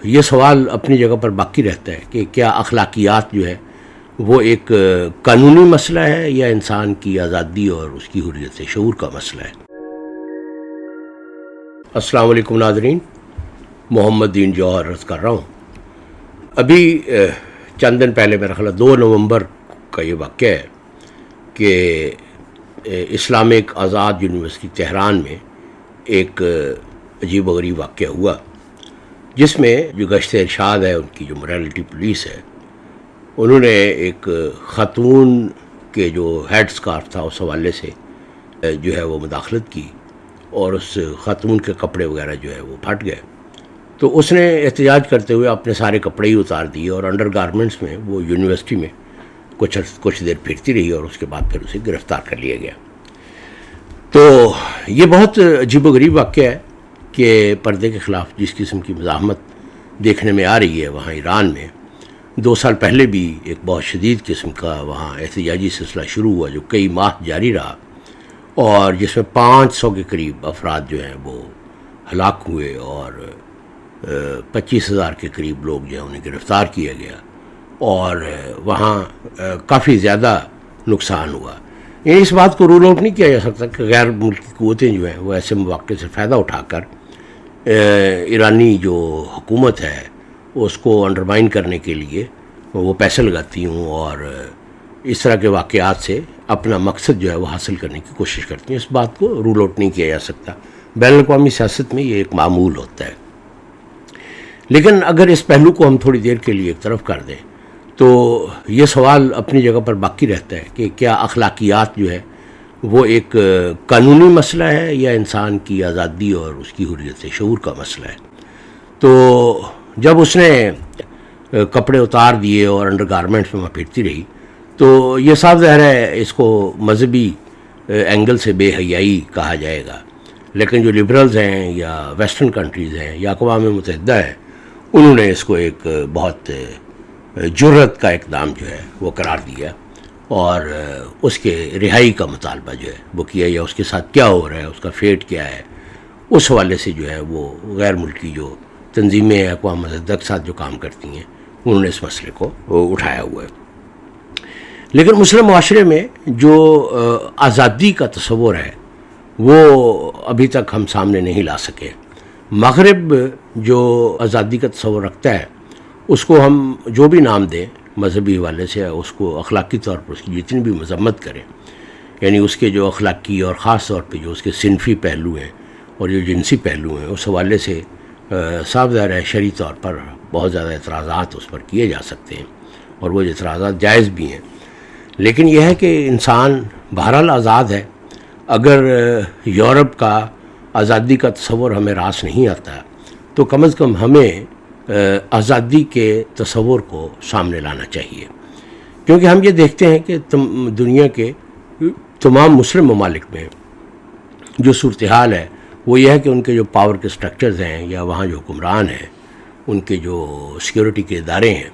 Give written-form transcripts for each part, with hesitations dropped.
یہ سوال اپنی جگہ پر باقی رہتا ہے کہ کیا اخلاقیات جو ہے وہ ایک قانونی مسئلہ ہے یا انسان کی آزادی اور اس کی حریت شعور کا مسئلہ ہے۔ السلام علیکم ناظرین، محمد دین جوہر عرض کر رہا ہوں۔ ابھی چند دن پہلے میرا خیال ہے 2 نومبر کا یہ واقعہ ہے کہ اسلامک آزاد یونیورسٹی تہران میں ایک عجیب و غریب واقعہ ہوا، جس میں جو گشت ارشاد ہے، ان کی جو موریلٹی پولیس ہے، انہوں نے ایک خاتون کے جو ہیڈ سکارف تھا اس حوالے سے جو ہے وہ مداخلت کی، اور اس خاتون کے کپڑے وغیرہ جو ہے وہ پھٹ گئے۔ تو اس نے احتجاج کرتے ہوئے اپنے سارے کپڑے ہی اتار دیے، اور انڈر گارمنٹس میں وہ یونیورسٹی میں کچھ دیر پھرتی رہی، اور اس کے بعد پھر اسے گرفتار کر لیا گیا۔ تو یہ بہت عجیب و غریب واقعہ ہے کہ پردے کے خلاف جس قسم کی مزاحمت دیکھنے میں آ رہی ہے وہاں ایران میں۔ 2 سال پہلے بھی ایک بہت شدید قسم کا وہاں احتجاجی سلسلہ شروع ہوا جو کئی ماہ جاری رہا، اور جس میں 500 کے قریب افراد جو ہیں وہ ہلاک ہوئے، اور 25,000 کے قریب لوگ جو ہیں انہیں گرفتار کیا گیا، اور وہاں کافی زیادہ نقصان ہوا۔ یعنی اس بات کو رول آؤٹ نہیں کیا جا سکتا کہ غیر ملکی قوتیں جو ہیں وہ ایسے مواقع سے فائدہ اٹھا کر ایرانی جو حکومت ہے اس کو انڈرمائن کرنے کے لیے وہ پیسے لگاتی ہوں، اور اس طرح کے واقعات سے اپنا مقصد جو ہے وہ حاصل کرنے کی کوشش کرتی ہیں۔ اس بات کو رول آؤٹ نہیں کیا جا سکتا، بین الاقوامی سیاست میں یہ ایک معمول ہوتا ہے۔ لیکن اگر اس پہلو کو ہم تھوڑی دیر کے لیے ایک طرف کر دیں تو یہ سوال اپنی جگہ پر باقی رہتا ہے کہ کیا اخلاقیات جو ہے وہ ایک قانونی مسئلہ ہے یا انسان کی آزادی اور اس کی حریت شعور کا مسئلہ ہے۔ تو جب اس نے کپڑے اتار دیے اور انڈر گارمنٹس میں پھرتی رہی، تو یہ صاف ظاہر ہے اس کو مذہبی اینگل سے بے حیائی کہا جائے گا، لیکن جو لبرلز ہیں یا ویسٹرن کنٹریز ہیں یا اقوام متحدہ ہیں، انہوں نے اس کو ایک بہت جرأت کا اقدام جو ہے وہ قرار دیا، اور اس کے رہائی کا مطالبہ جو ہے وہ کیا، یا اس کے ساتھ کیا ہو رہا ہے، اس کا فیٹ کیا ہے، اس حوالے سے جو ہے وہ غیر ملکی جو تنظیمیں اقوام متحدہ کے ساتھ جو کام کرتی ہیں انہوں نے اس مسئلے کو اٹھایا ہوا ہے۔ لیکن مسلم معاشرے میں جو آزادی کا تصور ہے وہ ابھی تک ہم سامنے نہیں لا سکے۔ مغرب جو آزادی کا تصور رکھتا ہے اس کو ہم جو بھی نام دیں مذہبی حوالے سے، اس کو اخلاقی طور پر اس کی جتنی بھی مذمت کریں، یعنی اس کے جو اخلاقی اور خاص طور پہ جو اس کے صنفی پہلو ہیں اور جو جنسی پہلو ہیں، اس حوالے سے صاف ظاہر ہے شرعی طور پر بہت زیادہ اعتراضات اس پر کیے جا سکتے ہیں، اور وہ اعتراضات جائز بھی ہیں۔ لیکن یہ ہے کہ انسان بہرحال آزاد ہے۔ اگر یورپ کا آزادی کا تصور ہمیں راس نہیں آتا تو کم از کم ہمیں آزادی کے تصور کو سامنے لانا چاہیے، کیونکہ ہم یہ دیکھتے ہیں کہ دنیا کے تمام مسلم ممالک میں جو صورتحال ہے وہ یہ ہے کہ ان کے جو پاور کے سٹرکچرز ہیں یا وہاں جو حکمران ہیں، ان کے جو سیکیورٹی کے ادارے ہیں،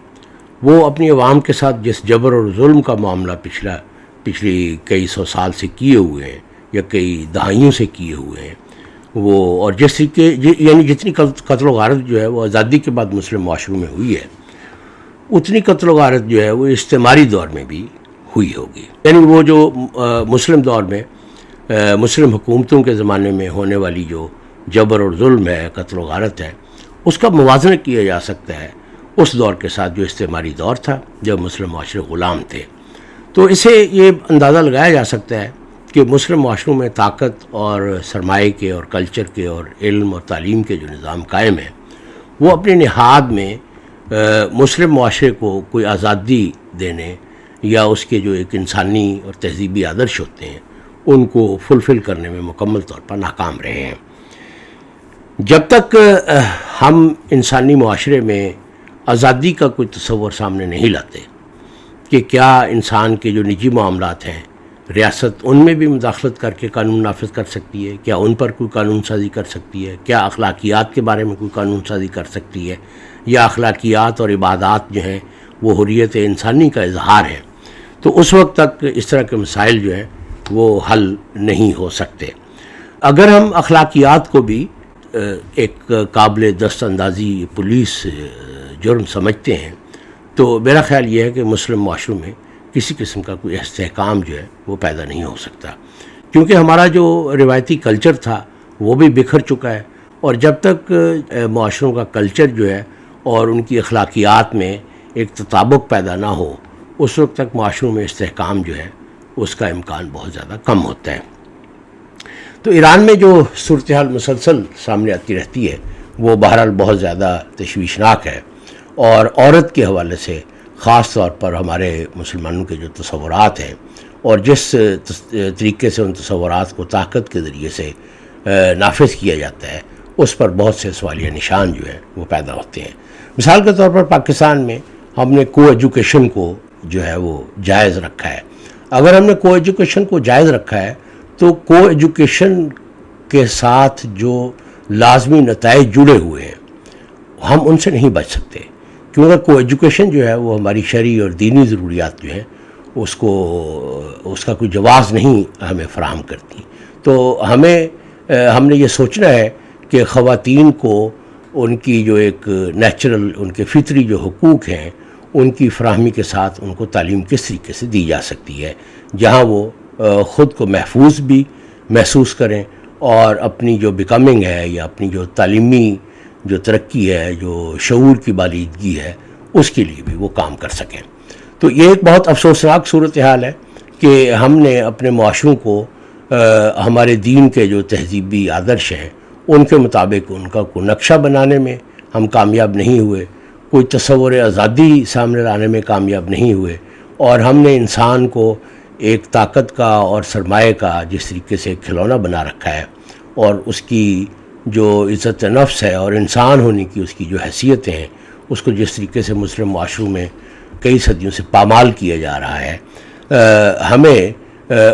وہ اپنی عوام کے ساتھ جس جبر اور ظلم کا معاملہ پچھلی کئی 100 سال سے کیے ہوئے ہیں یا کئی دہائیوں سے کیے ہوئے ہیں، وہ اور یعنی جتنی قتل و غارت جو ہے وہ آزادی کے بعد مسلم معاشروں میں ہوئی ہے، اتنی قتل و غارت جو ہے وہ استعماری دور میں بھی ہوئی ہوگی۔ یعنی وہ جو مسلم دور میں مسلم حکومتوں کے زمانے میں ہونے والی جو جبر اور ظلم ہے، قتل و غارت ہے، اس کا موازنہ کیا جا سکتا ہے اس دور کے ساتھ جو استعماری دور تھا جب مسلم معاشرے غلام تھے۔ تو اسے یہ اندازہ لگایا جا سکتا ہے کہ مسلم معاشروں میں طاقت اور سرمایہ کے اور کلچر کے اور علم اور تعلیم کے جو نظام قائم ہیں، وہ اپنی نہاد میں مسلم معاشرے کو کوئی آزادی دینے یا اس کے جو ایک انسانی اور تہذیبی آدرش ہوتے ہیں ان کو فلفل کرنے میں مکمل طور پر ناکام رہے ہیں۔ جب تک ہم انسانی معاشرے میں آزادی کا کوئی تصور سامنے نہیں لاتے کہ کیا انسان کے جو نجی معاملات ہیں ریاست ان میں بھی مداخلت کر کے قانون نافذ کر سکتی ہے، کیا ان پر کوئی قانون سازی کر سکتی ہے، کیا اخلاقیات کے بارے میں کوئی قانون سازی کر سکتی ہے، یا اخلاقیات اور عبادات جو ہیں وہ حریت انسانی کا اظہار ہے، تو اس وقت تک اس طرح کے مسائل جو ہیں وہ حل نہیں ہو سکتے۔ اگر ہم اخلاقیات کو بھی ایک قابل دست اندازی پولیس جرم سمجھتے ہیں، تو میرا خیال یہ ہے کہ مسلم معاشروں میں کسی قسم کا کوئی استحکام جو ہے وہ پیدا نہیں ہو سکتا، کیونکہ ہمارا جو روایتی کلچر تھا وہ بھی بکھر چکا ہے، اور جب تک معاشروں کا کلچر جو ہے اور ان کی اخلاقیات میں ایک تطابق پیدا نہ ہو، اس وقت تک معاشروں میں استحکام جو ہے اس کا امکان بہت زیادہ کم ہوتا ہے۔ تو ایران میں جو صورتحال مسلسل سامنے آتی رہتی ہے وہ بہرحال بہت زیادہ تشویشناک ہے، اور عورت کے حوالے سے خاص طور پر ہمارے مسلمانوں کے جو تصورات ہیں اور جس طریقے سے ان تصورات کو طاقت کے ذریعے سے نافذ کیا جاتا ہے، اس پر بہت سے سوالیہ نشان جو ہے وہ پیدا ہوتے ہیں۔ مثال کے طور پر پاکستان میں ہم نے کو ایجوکیشن کو جو ہے وہ جائز رکھا ہے۔ اگر ہم نے کو ایجوکیشن کو جائز رکھا ہے تو کو ایجوکیشن کے ساتھ جو لازمی نتائج جڑے ہوئے ہیں ہم ان سے نہیں بچ سکتے، کیونکہ کو ایجوکیشن جو ہے وہ ہماری شرعی اور دینی ضروریات جو ہیں اس کا کوئی جواز نہیں ہمیں فراہم کرتی۔ تو ہم نے یہ سوچنا ہے کہ خواتین کو ان کی جو ایک نیچرل، ان کے فطری جو حقوق ہیں ان کی فراہمی کے ساتھ ان کو تعلیم کس طریقے سے دی جا سکتی ہے جہاں وہ خود کو محفوظ بھی محسوس کریں اور اپنی جو بیکمنگ ہے یا اپنی جو تعلیمی جو ترقی ہے، جو شعور کی بالیدگی ہے، اس کے لیے بھی وہ کام کر سکیں۔ تو یہ ایک بہت افسوسناک صورتحال ہے کہ ہم نے اپنے معاشروں کو ہمارے دین کے جو تہذیبی آدرش ہیں ان کے مطابق ان کا کوئی نقشہ بنانے میں ہم کامیاب نہیں ہوئے، کوئی تصور آزادی سامنے لانے میں کامیاب نہیں ہوئے، اور ہم نے انسان کو ایک طاقت کا اور سرمایہ کا جس طریقے سے کھلونا بنا رکھا ہے، اور اس کی جو عزت نفس ہے اور انسان ہونے کی اس کی جو حیثیتیں ہیں اس کو جس طریقے سے مسلم معاشروں میں کئی صدیوں سے پامال کیا جا رہا ہے، ہمیں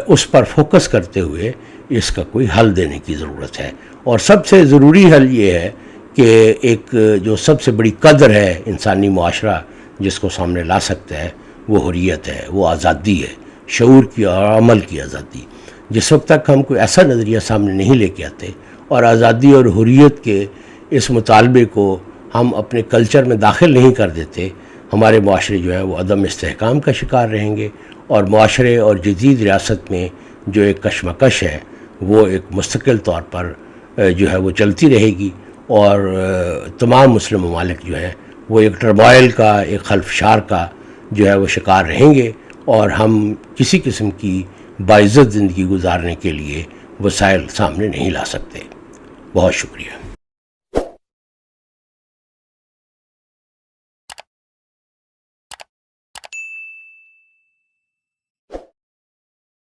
اس پر فوکس کرتے ہوئے اس کا کوئی حل دینے کی ضرورت ہے۔ اور سب سے ضروری حل یہ ہے کہ ایک جو سب سے بڑی قدر ہے انسانی معاشرہ جس کو سامنے لا سکتا ہے وہ حریت ہے، وہ آزادی ہے، شعور کی اور عمل کی آزادی۔ جس وقت تک ہم کوئی ایسا نظریہ سامنے نہیں لے کے آتے اور آزادی اور حریت کے اس مطالبے کو ہم اپنے کلچر میں داخل نہیں کر دیتے، ہمارے معاشرے جو ہیں وہ عدم استحکام کا شکار رہیں گے، اور معاشرے اور جدید ریاست میں جو ایک کشمکش ہے وہ ایک مستقل طور پر جو ہے وہ چلتی رہے گی، اور تمام مسلم ممالک جو ہیں وہ ایک ٹرموائل کا، ایک خلفشار کا جو ہے وہ شکار رہیں گے، اور ہم کسی قسم کی باعزت زندگی گزارنے کے لیے وسائل سامنے نہیں لا سکتے۔ بہت شکریہ۔